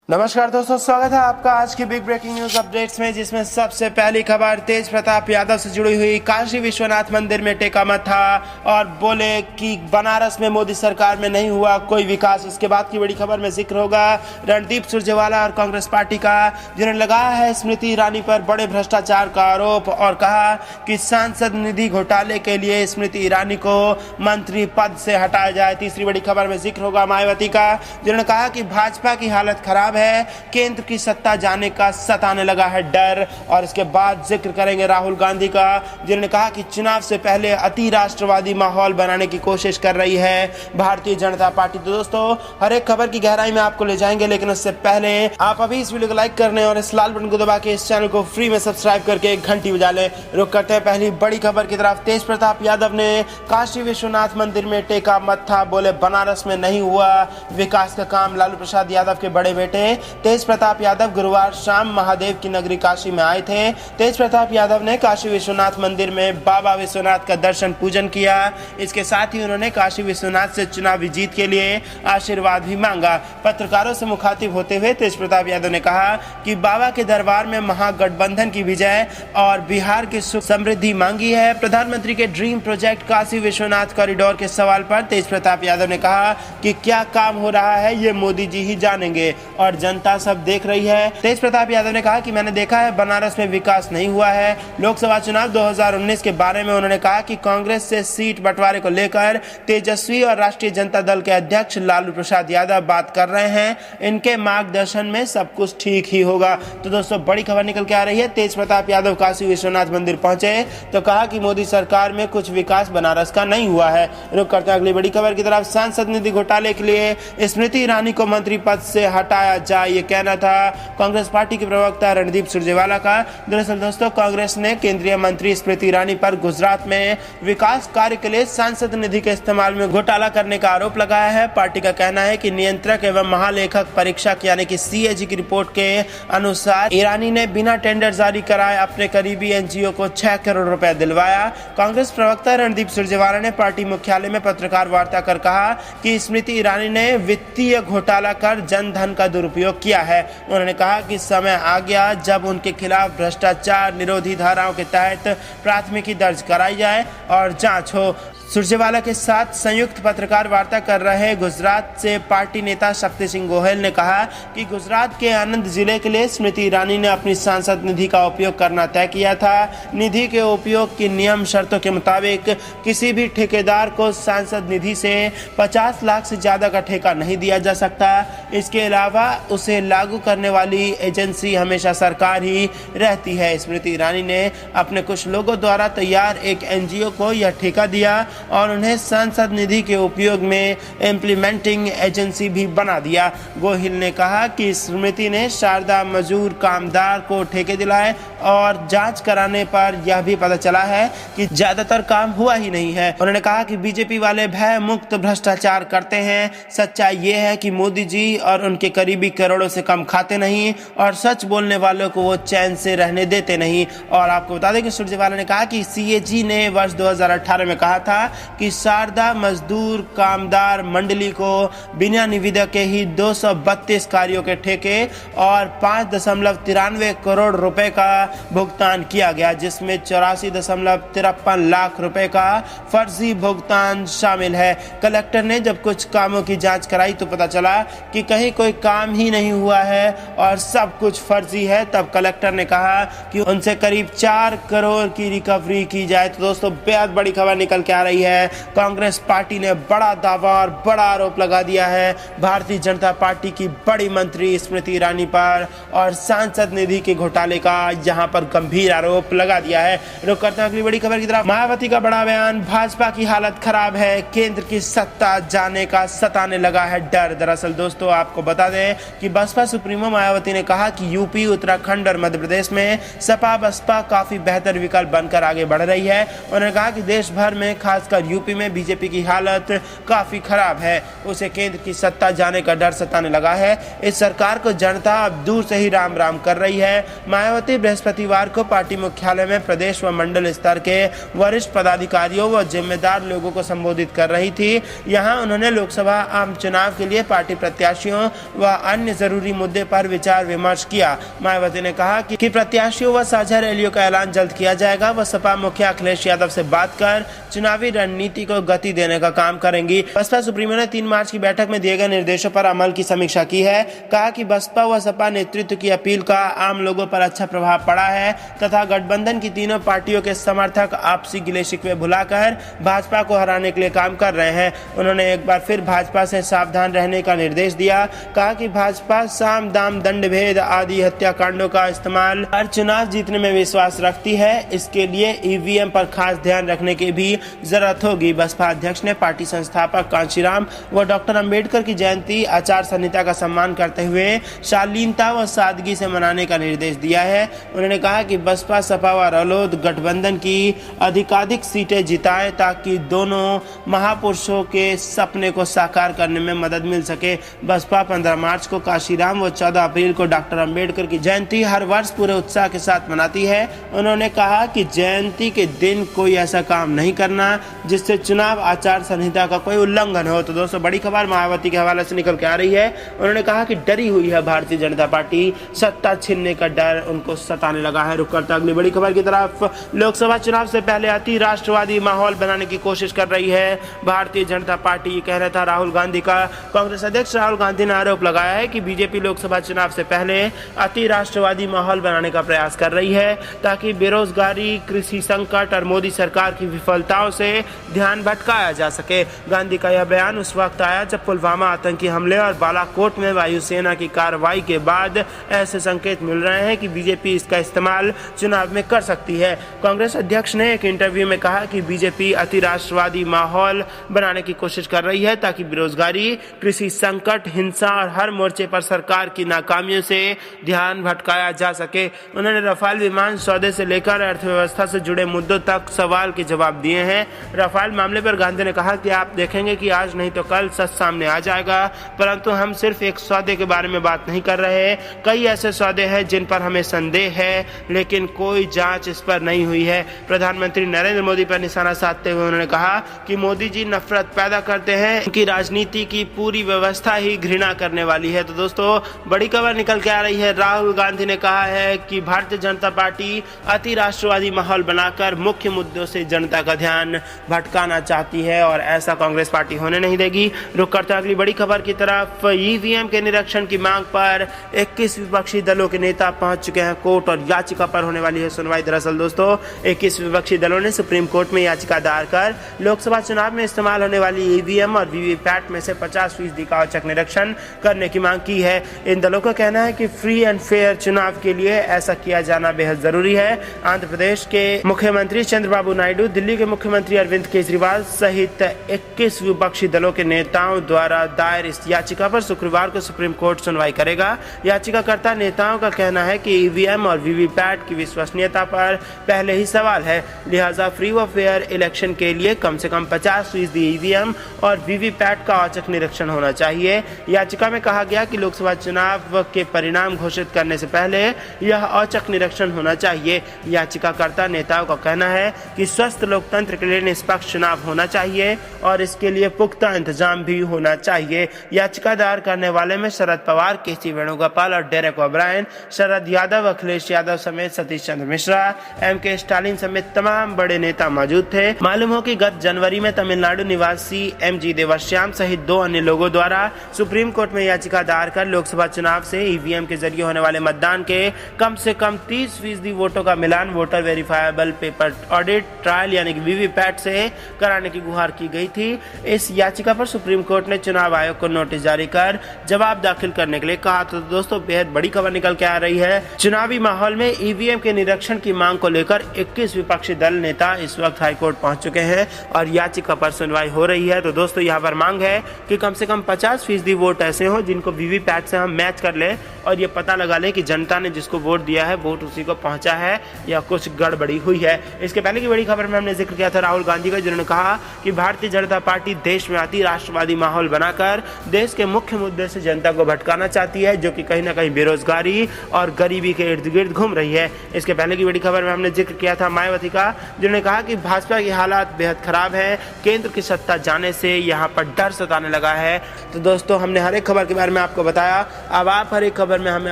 नमस्कार दोस्तों, स्वागत है आपका आज की बिग ब्रेकिंग न्यूज अपडेट्स में, जिसमें सबसे पहली खबर तेज प्रताप यादव से जुड़ी हुई। काशी विश्वनाथ मंदिर में टेका मत्था और बोले कि बनारस में मोदी सरकार में नहीं हुआ कोई विकास। इसके बाद की बड़ी खबर में जिक्र होगा रणदीप सुरजेवाला और कांग्रेस पार्टी का, जिन्होंने लगाया है स्मृति ईरानी पर बड़े भ्रष्टाचार का आरोप और कहा कि सांसद निधि घोटाले के लिए स्मृति ईरानी को मंत्री पद से हटाया जाए। तीसरी बड़ी खबर में जिक्र होगा मायावती का, जिन्होंने कहा कि भाजपा की हालत खराब है, केंद्र की सत्ता जाने का सताने लगा है डर। और इसके बाद जिक्र करेंगे राहुल गांधी का, जिन्होंने कहा कि चुनाव से पहले अति राष्ट्रवादी माहौल बनाने की कोशिश कर रही है भारतीय जनता पार्टी। तो दोस्तों, हर एक खबर की गहराई में आपको ले जाएंगे, लेकिन उससे पहले आप अभी इस वीडियो को लाइक करने और इस लाल बटन को दबा के इस चैनल को फ्री में सब्सक्राइब करके घंटी बजा ले। रुक करते हैं पहली बड़ी खबर की तरफ। तेज प्रताप यादव ने काशी विश्वनाथ मंदिर में टेका मत्था, बोले बनारस में नहीं हुआ विकास का काम। लालू प्रसाद यादव के बड़े बेटे तेज प्रताप यादव गुरुवार शाम महादेव की नगरी काशी में आए थे। तेज प्रताप यादव ने काशी विश्वनाथ मंदिर में बाबा विश्वनाथ का दर्शन पूजन किया। इसके साथ ही उन्होंने काशी विश्वनाथ से चुनावी जीत के लिए आशीर्वाद भी मांगा। पत्रकारों से मुखातिब होते हुए तेज प्रताप यादव ने कहा कि बाबा के दरबार में महागठबंधन की विजय और बिहार की सुख समृद्धि मांगी है। प्रधानमंत्री के dream project Kashi Vishwanath corridor के सवाल पर तेज प्रताप यादव ने कहा कि क्या काम हो रहा है ये मोदी जी ही जानेंगे और जनता सब देख रही है। तेज प्रताप यादव ने कहा कि मैंने देखा है बनारस में विकास नहीं हुआ है। लोकसभा चुनाव 2019 के बारे में उन्होंने कहा कि कांग्रेस से सीट बंटवारे को लेकर तेजस्वी और राष्ट्रीय जनता दल के अध्यक्ष लालू प्रसाद यादव बात कर रहे हैं, इनके मार्गदर्शन में सब कुछ ठीक ही होगा। तो दोस्तों, बड़ी खबर निकल के आ रही है। तेज प्रताप यादव काशी विश्वनाथ मंदिर पहुंचे तो कहा कि मोदी सरकार में कुछ विकास बनारस का नहीं हुआ है। रुक करते हैं अगली बड़ी खबर की तरफ। सांसद निधि घोटाले के लिए स्मृति ईरानी को मंत्री पद से हटाया जाए, ये कहना था कांग्रेस पार्टी के प्रवक्ता रणदीप सुरजेवाला का। दरअसल दोस्तों, कांग्रेस ने केंद्रीय मंत्री स्मृति ईरानी पर गुजरात में विकास कार्य के लिए सांसद निधि के इस्तेमाल में घोटाला करने का आरोप लगाया है। पार्टी का कहना है कि नियंत्रक एवं महालेखक परीक्षक यानी कि सीएजी की रिपोर्ट के अनुसार ईरानी ने बिना टेंडर जारी कराए अपने करीबी एनजीओ को 6 करोड़ रुपए दिलवाया। कांग्रेस प्रवक्ता रणदीप सुरजेवाला ने पार्टी मुख्यालय में पत्रकार वार्ता कर कहा कि स्मृति ईरानी ने वित्तीय घोटाला कर जन धन का दुरुपयोग किया है। उन्होंने कहा कि समय आ गया जब उनके खिलाफ भ्रष्टाचार निरोधी धाराओं के तहत प्राथमिकी दर्ज कराई जाए और जांच हो। सुरजेवाला के साथ संयुक्त पत्रकार वार्ता कर रहे गुजरात से पार्टी नेता शक्ति सिंह गोहिल ने कहा कि गुजरात के आनंद जिले के लिए स्मृति ईरानी ने अपनी सांसद निधि का उपयोग करना तय किया था। निधि के उपयोग की नियम शर्तों के मुताबिक किसी भी ठेकेदार को सांसद निधि से 50 लाख से ज्यादा का ठेका नहीं दिया जा सकता। इसके अलावा उसे लागू करने वाली एजेंसी हमेशा सरकार ही रहती है। स्मृति ईरानी ने अपने कुछ लोगों द्वारा तैयार एक एनजीओ को यह ठेका दिया और उन्हें सांसद निधि के उपयोग में इम्प्लीमेंटिंग एजेंसी भी बना दिया। गोहिल ने कहा कि स्मृति ने शारदा मजदूर कामदार को ठेके दिलाए और जांच कराने पर यह भी पता चला है कि ज्यादातर काम हुआ ही नहीं है। उन्होंने कहा कि बीजेपी वाले भय मुक्त भ्रष्टाचार करते हैं। सच्चाई ये है कि मोदी जी और उनके करीबी करोड़ों से कम खाते नहीं और सच बोलने वालों को वो चैन से रहने देते नहीं। और आपको बता दें कि सुरजेवाला ने कहा कि सीएजी ने वर्ष 2018 में कहा था कि शारदा मजदूर कामदार मंडली को बिना निविदा के ही 232 कार्यों के ठेके और 5.93 करोड़ रुपए का भुगतान किया गया, जिसमें 84.53 लाख रुपए का फर्जी भुगतान शामिल है। कलेक्टर ने जब कुछ कामों की जांच कराई तो पता चला कि कहीं कोई काम ही नहीं हुआ है और सब कुछ फर्जी है। तब कलेक्टर ने कहा कि उनसे करीब 4 करोड़ की रिकवरी की जाए। तो दोस्तों, बेहद बड़ी खबर निकल के आ रही है। कांग्रेस पार्टी ने बड़ा दावा और बड़ा आरोप लगा दिया है भारतीय जनता पार्टी की बड़ी मंत्री स्मृति ईरानी पर और सांसद निधि के घोटाले का यहां पर गंभीर आरोप लगा दिया है। रुक करते हैं अगली बड़ी खबर की तरफ। मायावती का बड़ा बयान, भाजपा की हालत खराब है, केंद्र की सत्ता जाने का सताने लगा है डर। दरअसल दोस्तों, आपको बता दें कि बसपा सुप्रीमो मायावती ने कहा कि यूपी, उत्तराखंड और मध्य प्रदेश में सपा बसपा काफी बेहतर विकल्प बनकर आगे बढ़ रही है। उन्होंने कहा कि देश भर में खास खासकर यूपी में बीजेपी की हालत काफी खराब है। उसे केंद्र की सत्ता जाने का डर सताने लगा है। इस सरकार को जनता अब दूर से ही राम राम कर रही है। मायावती बृहस्पतिवार को पार्टी मुख्यालय में प्रदेश व मंडल स्तर के वरिष्ठ पदाधिकारियों व जिम्मेदार लोगों को संबोधित कर रही थी। यहां उन्होंने लोकसभा आम चुनाव के लिए पार्टी प्रत्याशियों व अन्य जरूरी मुद्दे पर विचार विमर्श किया। मायावती ने कहा कि प्रत्याशियों व साझा रैलियों का ऐलान जल्द किया जाएगा। वह सपा मुखिया अखिलेश यादव से बात कर चुनावी रणनीति को गति देने का काम करेंगी। बसपा सुप्रीमो ने 3 मार्च की बैठक में दिए गए निर्देशों पर अमल की समीक्षा की है। कहा कि बसपा व सपा नेतृत्व की अपील का आम लोगों पर अच्छा प्रभाव पड़ा है तथा गठबंधन की तीनों पार्टियों के समर्थक आपसी गिले शिकवे भुलाकर भाजपा को हराने के लिए काम कर रहे हैं। उन्होंने एक बार फिर भाजपा से सावधान रहने का निर्देश दिया। कहा कि भाजपा साम दाम दंड भेद आदि हत्याकांडों का इस्तेमाल कर चुनाव जीतने में विश्वास रखती है। इसके लिए ईवीएम पर खास ध्यान रखने की भी जरूरत होगी। बसपा अध्यक्ष ने पार्टी संस्थापक कांशीराम व डॉक्टर अंबेडकर की जयंती आचार संहिता का सम्मान करते हुए शालीनता व सादगी से मनाने का निर्देश दिया है। उन्होंने कहा कि बसपा सपा व रालोद गठबंधन की अधिकाधिक सीटें जिताए ताकि दोनों महापुरुषों के सपने को साकार करने में मदद मिल सके। बसपा 15 मार्च को कांशीराम व 14 अप्रैल को डॉक्टर अंबेडकर की जयंती हर वर्ष पूरे उत्साह के साथ मनाती है। उन्होंने कहा कि जयंती के दिन कोई ऐसा काम नहीं करना जिससे चुनाव आचार संहिता का कोई उल्लंघन हो। तो दोस्तों बड़ी खबर मायावती के हवाले से निकल के आ रही है। उन्होंने कहा कि डरी हुई है भारतीय जनता पार्टी, सत्ता छीनने का डर उनको सताने लगा है। रुक करता अगली बड़ी खबर की तरफ। लोकसभा चुनाव से पहले अति राष्ट्रवादी माहौल बनाने की कोशिश कर रही है भारतीय जनता पार्टी। ये कहना था राहुल गांधी का। कांग्रेस अध्यक्ष राहुल गांधी ने आरोप लगाया है कि बीजेपी लोकसभा चुनाव से पहले अति राष्ट्रवादी माहौल बनाने का प्रयास कर रही है ताकि बेरोजगारी, कृषि संकट और मोदी सरकार की विफलताओं से ध्यान भटकाया जा सके। गांधी का यह बयान उस वक्त आया जब पुलवामा आतंकी हमले और बालाकोट में वायुसेना की कार्रवाई के बाद ऐसे संकेत मिल रहे हैं कि बीजेपी इसका इस्तेमाल चुनाव में कर सकती है। कांग्रेस अध्यक्ष ने एक इंटरव्यू में कहा कि बीजेपी अति राष्ट्रवादी माहौल बनाने की कोशिश कर रही है ताकि बेरोजगारी, कृषि संकट, हिंसा और हर मोर्चे पर सरकार की नाकामियों से ध्यान भटकाया जा सके। उन्होंने रफाल विमान सौदे से लेकर अर्थव्यवस्था से जुड़े मुद्दों तक सवाल के जवाब दिए हैं। रफाल मामले पर गांधी ने कहा कि आप देखेंगे कि आज नहीं तो कल सच सामने आ जाएगा, परंतु हम सिर्फ एक सौदे के बारे में बात नहीं कर रहे। कई ऐसे सौदे हैं जिन पर हमें संदेह है लेकिन कोई जांच इस पर नहीं हुई है। प्रधानमंत्री नरेंद्र मोदी पर निशाना साधते हुए उन्होंने कहा कि मोदी जी नफरत पैदा करते हैं, उनकी राजनीति की पूरी व्यवस्था ही घृणा करने वाली है। तो दोस्तों बड़ी खबर निकल के आ रही है। राहुल गांधी ने कहा है कि भारतीय जनता पार्टी अति राष्ट्रवादी माहौल बनाकर मुख्य मुद्दों से जनता का ध्यान भटकाना चाहती है और ऐसा कांग्रेस पार्टी होने नहीं देगी। रुक करते अगली बड़ी खबर की तरफ। ईवीएम के निरीक्षण की मांग पर 21 विपक्षी दलों के नेता पहुंच चुके हैं कोर्ट और याचिका पर होने वाली है सुनवाई। दरअसल दोस्तों 21 विपक्षी दलों ने सुप्रीम कोर्ट में याचिका दायर कर लोकसभा चुनाव में इस्तेमाल होने वाली ईवीएम और वीवीपैट में से 50% का औचक निरीक्षण करने की मांग की है। इन दलों का कहना है कि फ्री एंड फेयर चुनाव के लिए ऐसा किया जाना बेहद जरूरी है। आंध्र प्रदेश के मुख्यमंत्री चंद्रबाबू नायडू, दिल्ली के मुख्यमंत्री अरविंद केजरीवाल सहित 21 विपक्षी दलों के नेताओं द्वारा दायर इस याचिका पर शुक्रवार को सुप्रीम कोर्ट सुनवाई करेगा। याचिकाकर्ता नेताओं का कहना है कि ईवीएम और वीवीपैट की विश्वसनीयता पर पहले ही सवाल है, लिहाजा फ्री व फेयर इलेक्शन के लिए कम से कम 50% ईवीएम और वीवीपैट का औचक निरीक्षण होना चाहिए। याचिका में कहा गया कि लोकसभा चुनाव के परिणाम घोषित करने से पहले यह औचक निरीक्षण होना चाहिए। याचिकाकर्ता नेताओं का कहना है कि स्वस्थ लोकतंत्र के लिए निष्पक्ष चुनाव होना चाहिए और इसके लिए पुख्ता इंतजाम भी होना चाहिए। याचिका दायर करने वाले में शरद पवार, केसी वेणुगोपाल और डेरेक ओब्रायन, शरद यादव, अखिलेश यादव समेत सतीश चंद्र मिश्रा, एमके स्टालिन समेत तमाम बड़े नेता मौजूद थे। मालूम हो कि गत जनवरी में तमिलनाडु निवासी एमजी देवश्याम सहित 2 अन्य लोगों द्वारा सुप्रीम कोर्ट में याचिका दायर कर लोकसभा चुनाव से ईवीएम के जरिए होने वाले मतदान के कम से कम 30% वोटों का मिलान voter verifiable paper audit trial यानी कि वीवीपैट से कराने की गुहार की गई थी। इस याचिका पर सुप्रीम कोर्ट ने चुनाव आयोग को नोटिस जारी कर जवाब दाखिल करने के लिए कहा। तो दोस्तों बेहद बड़ी खबर निकल के आ रही है। चुनावी माहौल में ईवीएम के निरीक्षण की मांग को लेकर 21 विपक्षी दल नेता इस वक्त हाईकोर्ट पहुंच चुके हैं और याचिका पर सुनवाई हो रही है। तो दोस्तों यहाँ पर मांग है कि कम से कम 50% वोट ऐसे हो जिनको वीवीपैट से हम मैच कर ले और ये पता लगा लें कि जनता ने जिसको वोट दिया है वोट उसी को पहुंचा है या कुछ गड़बड़ी हुई है। इसके पहले की बड़ी खबर में हमने जिक्र किया था राहुल गांधी का, जिन्होंने कहा कि भारतीय जनता पार्टी देश में आती राष्ट्रवादी माहौल बनाकर देश के मुख्य मुद्दे से जनता को भटकाना चाहती है, जो कि कहीं ना कहीं बेरोजगारी और गरीबी के इर्द गिर्द घूम रही है। इसके पहले की बड़ी खबर में हमने जिक्र किया था मायावती का, जिन्होंने कहा कि भाजपा के हालात बेहद खराब है, केंद्र की सत्ता जाने से यहाँ पर डर सताने लगा है। तो दोस्तों हमने हर एक खबर के बारे में आपको बताया, अब आप हर एक खबर में हमें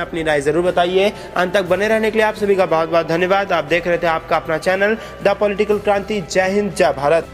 अपनी राय जरूर बताइए। अंत तक बने रहने के लिए आप सभी का बहुत बहुत धन्यवाद। आप देख रहे थे आपका अपना चैनल द पॉलिटिकल क्रांति। जय हिंद, जय भारत।